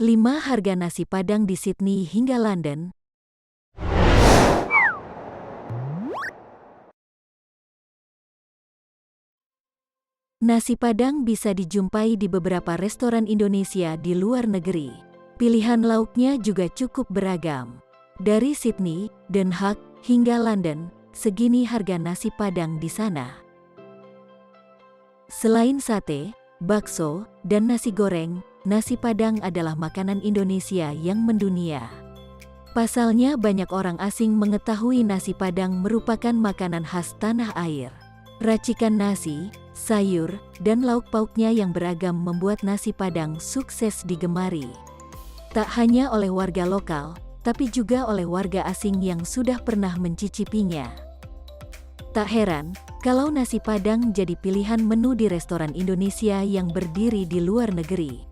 5 harga nasi Padang di Sydney hingga London. Nasi Padang bisa dijumpai di beberapa restoran Indonesia di luar negeri. Pilihan lauknya juga cukup beragam. Dari Sydney, Den Haag, hingga London, segini harga nasi Padang di sana. Selain sate, bakso, dan nasi goreng, nasi Padang adalah makanan Indonesia yang mendunia. Pasalnya banyak orang asing mengetahui nasi Padang merupakan makanan khas tanah air. Racikan nasi, sayur, dan lauk pauknya yang beragam membuat nasi Padang sukses digemari. Tak hanya oleh warga lokal, tapi juga oleh warga asing yang sudah pernah mencicipinya. Tak heran, kalau nasi Padang jadi pilihan menu di restoran Indonesia yang berdiri di luar negeri.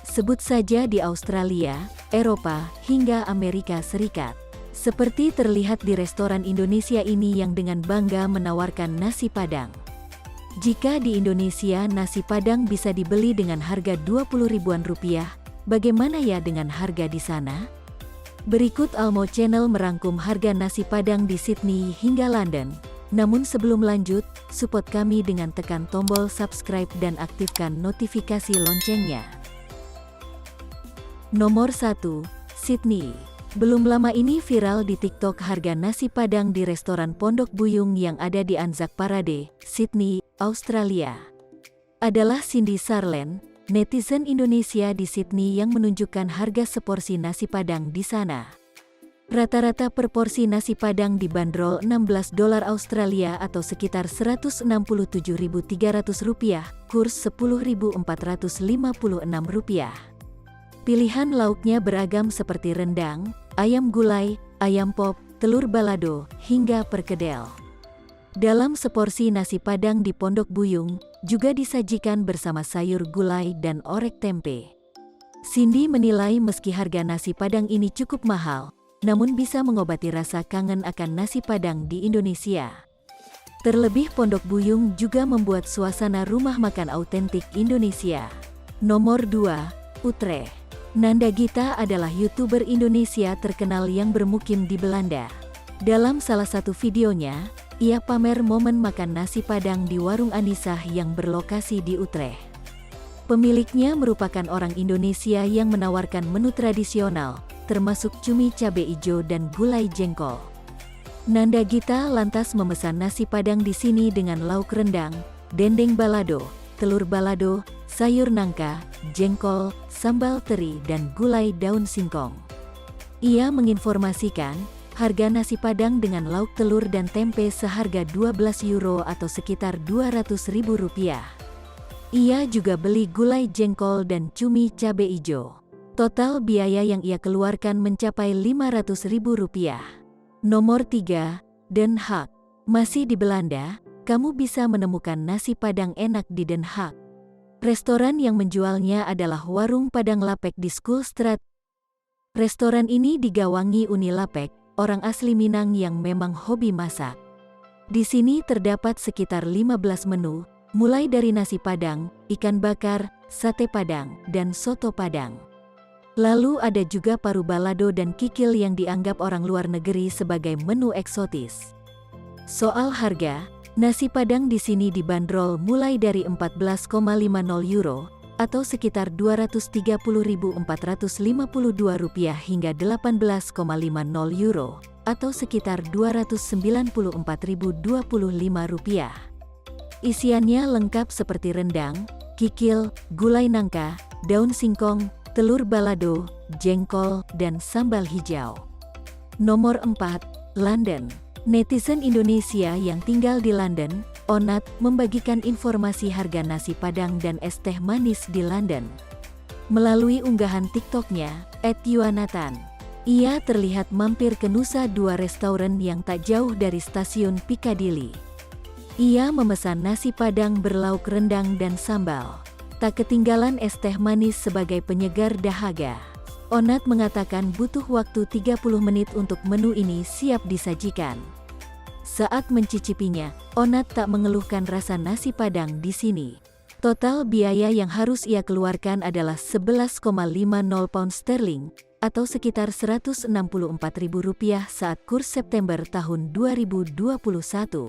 Sebut saja di Australia, Eropa, hingga Amerika Serikat. Seperti terlihat di restoran Indonesia ini yang dengan bangga menawarkan nasi Padang. Jika di Indonesia nasi Padang bisa dibeli dengan harga 20 ribuan rupiah, bagaimana ya dengan harga di sana? Berikut Almo Channel merangkum harga nasi Padang di Sydney hingga London. Namun sebelum lanjut, support kami dengan tekan tombol subscribe dan aktifkan notifikasi loncengnya. Nomor 1. Sydney. Belum lama ini viral di TikTok harga nasi Padang di restoran Pondok Buyung yang ada di Anzac Parade, Sydney, Australia. Adalah Cindy Sarlen, netizen Indonesia di Sydney yang menunjukkan harga seporsi nasi Padang di sana. Rata-rata per porsi nasi Padang dibanderol $16 Australia atau sekitar Rp167.300, kurs Rp10.456. Pilihan lauknya beragam seperti rendang, ayam gulai, ayam pop, telur balado, hingga perkedel. Dalam seporsi nasi Padang di Pondok Buyung, juga disajikan bersama sayur gulai dan orek tempe. Cindy menilai meski harga nasi Padang ini cukup mahal, namun bisa mengobati rasa kangen akan nasi Padang di Indonesia. Terlebih Pondok Buyung juga membuat suasana rumah makan autentik Indonesia. Nomor 2. Utrecht. Nanda Gita adalah YouTuber Indonesia terkenal yang bermukim di Belanda. Dalam salah satu videonya, ia pamer momen makan nasi Padang di warung Anisah yang berlokasi di Utrecht. Pemiliknya merupakan orang Indonesia yang menawarkan menu tradisional, termasuk cumi cabe ijo dan gulai jengkol. Nanda Gita lantas memesan nasi Padang di sini dengan lauk rendang, dendeng balado, telur balado, sayur nangka, jengkol, sambal teri dan gulai daun singkong. Ia menginformasikan, harga nasi Padang dengan lauk telur dan tempe seharga €12 atau sekitar Rp200.000. Ia juga beli gulai jengkol dan cumi cabe ijo. Total biaya yang ia keluarkan mencapai Rp500.000. Nomor 3. Den Haag. Masih di Belanda, kamu bisa menemukan nasi Padang enak di Den Haag. Restoran yang menjualnya adalah Warung Padang Lapek di Schoolstraat. Restoran ini digawangi Uni Lapek, orang asli Minang yang memang hobi masak. Di sini terdapat sekitar 15 menu, mulai dari nasi Padang, ikan bakar, sate Padang, dan soto Padang. Lalu ada juga paru balado dan kikil yang dianggap orang luar negeri sebagai menu eksotis. Soal harga, nasi Padang di sini dibanderol mulai dari €14,50 atau sekitar Rp230.452 hingga €18,50 atau sekitar Rp294.025. Isiannya lengkap seperti rendang, kikil, gulai nangka, daun singkong, telur balado, jengkol, dan sambal hijau. Nomor 4. London. Netizen Indonesia yang tinggal di London, Onat, membagikan informasi harga nasi Padang dan es teh manis di London. Melalui unggahan TikToknya, @yuanatan, ia terlihat mampir ke Nusa Dua restoran yang tak jauh dari stasiun Piccadilly. Ia memesan nasi Padang berlauk rendang dan sambal. Tak ketinggalan es teh manis sebagai penyegar dahaga. Onat mengatakan butuh waktu 30 menit untuk menu ini siap disajikan. Saat mencicipinya, Onat tak mengeluhkan rasa nasi Padang di sini. Total biaya yang harus ia keluarkan adalah 11,50 pound sterling atau sekitar Rp164.000 saat kurs September tahun 2021.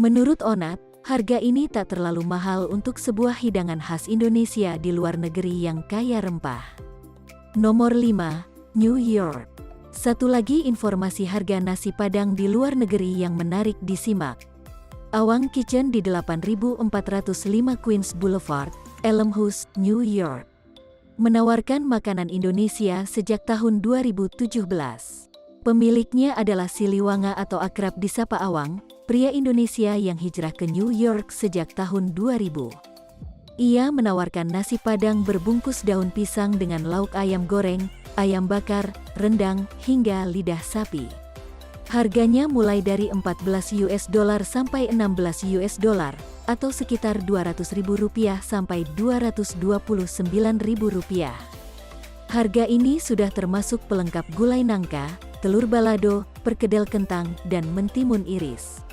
Menurut Onat, harga ini tak terlalu mahal untuk sebuah hidangan khas Indonesia di luar negeri yang kaya rempah. Nomor 5, New York. Satu lagi informasi harga nasi Padang di luar negeri yang menarik disimak. Awang Kitchen di 8405 Queens Boulevard, Elmhurst, New York, menawarkan makanan Indonesia sejak tahun 2017. Pemiliknya adalah Siliwanga atau akrab disapa Awang, pria Indonesia yang hijrah ke New York sejak tahun 2000. Ia menawarkan nasi Padang berbungkus daun pisang dengan lauk ayam goreng, ayam bakar, rendang, hingga lidah sapi. Harganya mulai dari $14 sampai $16 atau sekitar Rp200.000 sampai Rp229.000. Harga ini sudah termasuk pelengkap gulai nangka, telur balado, perkedel kentang, dan mentimun iris.